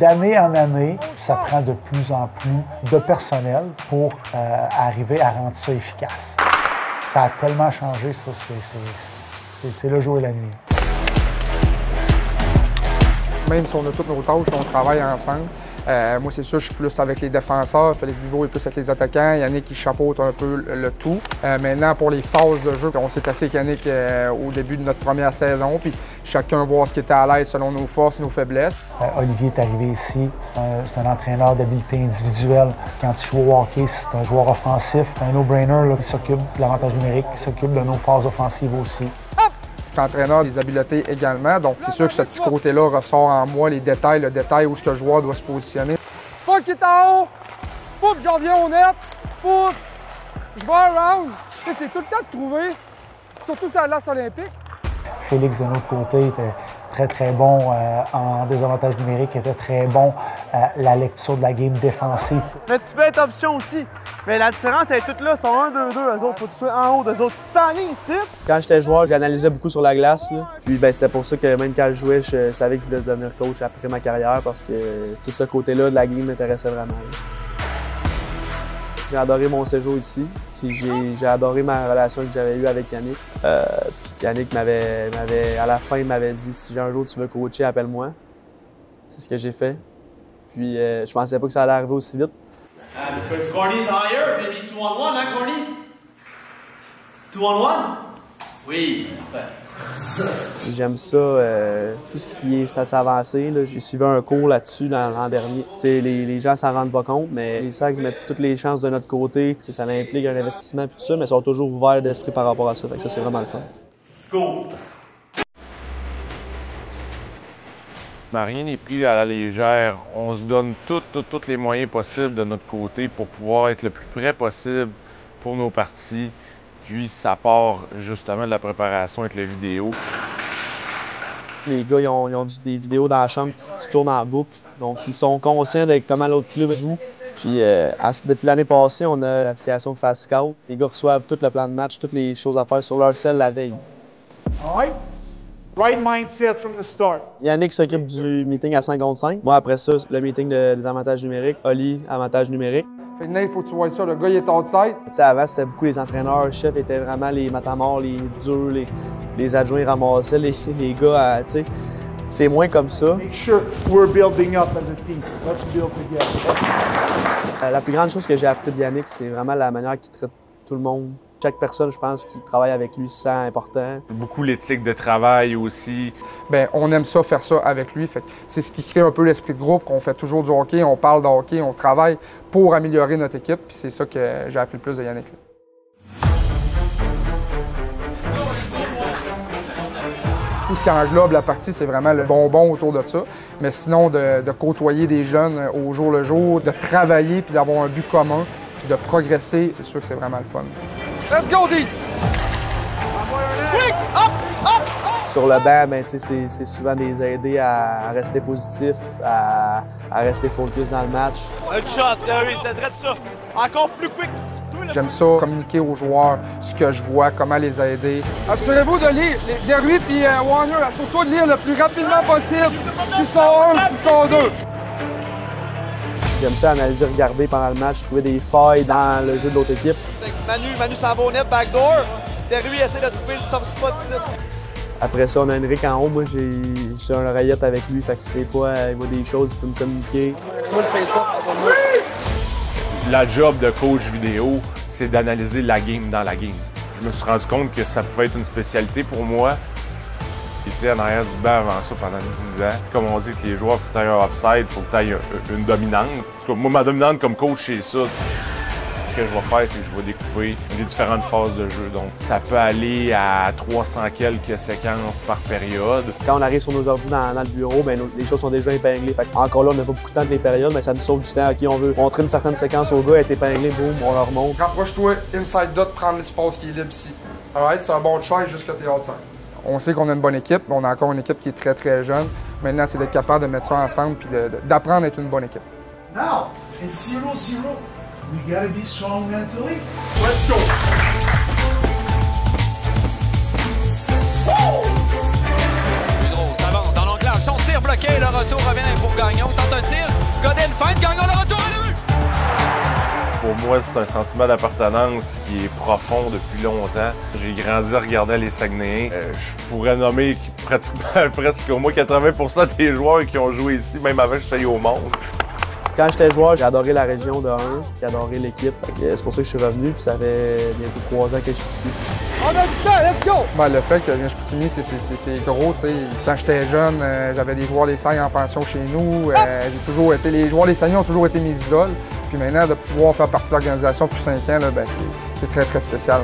d'année en année, ça prend de plus en plus de personnel pour arriver à rendre ça efficace. Ça a tellement changé, ça, c'est le jour et la nuit. Même si on a toutes nos tâches, on travaille ensemble. Moi, c'est sûr, je suis plus avec les défenseurs. Félix Bibeau est plus avec les attaquants. Yannick, qui chapeaute un peu le tout. Maintenant, pour les phases de jeu, on s'est assis avec Yannick au début de notre première saison. Puis chacun voir ce qui était à l'aise selon nos forces, nos faiblesses. Olivier est arrivé ici. C'est un entraîneur d'habileté individuelle. Quand il joue au hockey, c'est un joueur offensif. C'est un no-brainer qui s'occupe de l'avantage numérique, qui s'occupe de nos phases offensives aussi. Entraîneur des habiletés également, donc c'est sûr que ce petit côté-là ressort en moi, les détails, le détail où ce que le joueur doit se positionner. Pas qui est en haut, pouf, j'en viens au net, pouf, je vais around. C'est tout le temps de trouver, surtout sur la glace olympique. Félix, de notre côté, était très bon en désavantage numérique, était très bon à la lecture de la game défensive. Mais tu peux être option aussi. Mais la différence, elle est toute là. Ils sont 1-2-2, eux autres. Faut que tu sois en haut d'eux autres. Si t'en es ici... Quand j'étais joueur, j'analysais beaucoup sur la glace. Là. Puis c'était pour ça que même quand je jouais, je savais que je voulais devenir coach après ma carrière parce que tout ce côté-là de la game m'intéressait vraiment. J'ai adoré mon séjour ici. J'ai adoré ma relation que j'avais eue avec Yannick. Yannick à la fin, m'avait dit « Si un jour tu veux coacher, appelle-moi ». C'est ce que j'ai fait. Puis je pensais pas que ça allait arriver aussi vite. If Corny's higher, maybe 2-on-1, hein, Corny? 2-on-1? Oui, parfait. J'aime ça, tout ce qui est stats avancé. J'ai suivi un cours là-dessus l'an dernier. Les gens s'en rendent pas compte, mais les Sags mettent toutes les chances de notre côté. Ça implique un investissement et tout ça, mais ils sont toujours ouverts d'esprit par rapport à ça. Fait que ça, c'est vraiment le fun. Go! Mais rien n'est pris à la légère. On se donne tous les moyens possibles de notre côté pour pouvoir être le plus près possible pour nos parties. Puis ça part justement de la préparation avec les vidéos. Les gars, ils ont des vidéos dans la chambre qui tournent en boucle. Donc ils sont conscients de comment l'autre club joue. Puis depuis l'année passée, on a l'application Fast Scout. Les gars reçoivent tout le plan de match, toutes les choses à faire sur leur cell la veille. Right mindset from the start. Yannick s'occupe du meeting à 5 contre 5. Moi, après ça, le meeting des avantages numériques. Oli, avantages numériques. Maintenant, il faut que tu vois ça, le gars, il est outside. Avant, c'était beaucoup les entraîneurs, les chefs étaient vraiment les matamors, les durs, les adjoints ramassaient les gars, tu sais. C'est moins comme ça. Make sure we're building up as a team. Let's build together. La plus grande chose que j'ai appris de Yannick, c'est vraiment la manière qu'il traite tout le monde. Chaque personne, je pense, qui travaille avec lui, se sent important. Beaucoup l'éthique de travail aussi. Bien, on aime ça, faire ça avec lui. C'est ce qui crée un peu l'esprit de groupe, qu'on fait toujours du hockey, on parle de hockey, on travaille pour améliorer notre équipe. Puis c'est ça que j'ai appris le plus de Yannick. Tout ce qui englobe la partie, c'est vraiment le bonbon autour de ça. Mais sinon, de côtoyer des jeunes au jour le jour, de travailler puis d'avoir un but commun, puis de progresser, c'est sûr que c'est vraiment le fun. Let's go, D! Quick! Up! Up! Sur le banc, ben, c'est souvent les aider à rester positif, à rester focus dans le match. Un shot, oui, c'est vrai de ça. Encore plus quick. J'aime ça, communiquer aux joueurs ce que je vois, comment les aider. Assurez-vous de lire, de lui puis Warner, surtout de lire le plus rapidement possible. 601, 602. J'aime ça analyser, regarder pendant le match, trouver des failles dans le jeu de l'autre équipe. Manu s'en va au net, backdoor. Derry essaie de trouver le soft spot ici. Après ça, on a Henrik en haut. Moi, j'ai un oreillette avec lui. Fait que si des fois, il voit des choses, il peut me communiquer. Moi, le face-off, La job de coach vidéo, c'est d'analyser la game dans la game. Je me suis rendu compte que ça pouvait être une spécialité pour moi. J'étais en arrière du banc avant ça pendant 10 ans. Comme on dit que les joueurs, il faut que tu aies un upside, il faut que tu aies une dominante. En tout cas, moi, ma dominante comme coach, c'est ça. Ce que je vais faire, c'est que je vais découper les différentes phases de jeu. Donc, ça peut aller à 300 quelques séquences par période. Quand on arrive sur nos ordi dans le bureau, bien, les choses sont déjà épinglées. Fait encore là, on n'a pas beaucoup de temps de les périodes, mais ça nous sauve du temps. OK, on veut montrer une certaine séquence au gars, elle est épinglée, boum, on leur montre. Rapproche-toi, inside dot, prendre l'espace qui est libre ici. Alright, c'est un bon try jusqu'à tes outside. On sait qu'on a une bonne équipe, on a encore une équipe qui est très jeune. Maintenant, c'est d'être capable de mettre ça ensemble et d'apprendre à être une bonne équipe. Now, it's 0-0. We gotta be strong mentally. Let's go! Budreau s'avance dans l'anglage, son tir bloqué, le retour revient pour Gagnon, tente un tir. moi, c'est un sentiment d'appartenance qui est profond depuis longtemps. J'ai grandi en regardant les Saguenayens. Je pourrais nommer pratiquement presque au moins 80% des joueurs qui ont joué ici, même avant que je sois au monde. Quand j'étais joueur, j'ai adoré la région de 1, j'ai adoré l'équipe. C'est pour ça que je suis revenu, puis ça fait bientôt 3 ans que je suis ici. On a du temps, let's go! Ben, le fait que je viens de Chicoutimi, c'est gros. T'sais. Quand j'étais jeune, j'avais des joueurs des Sagues en pension chez nous. J'ai toujours été, les joueurs des Saguenay ont toujours été mes idoles. Puis maintenant, de pouvoir faire partie de l'organisation depuis 5 ans, là, ben, c'est très, très spécial.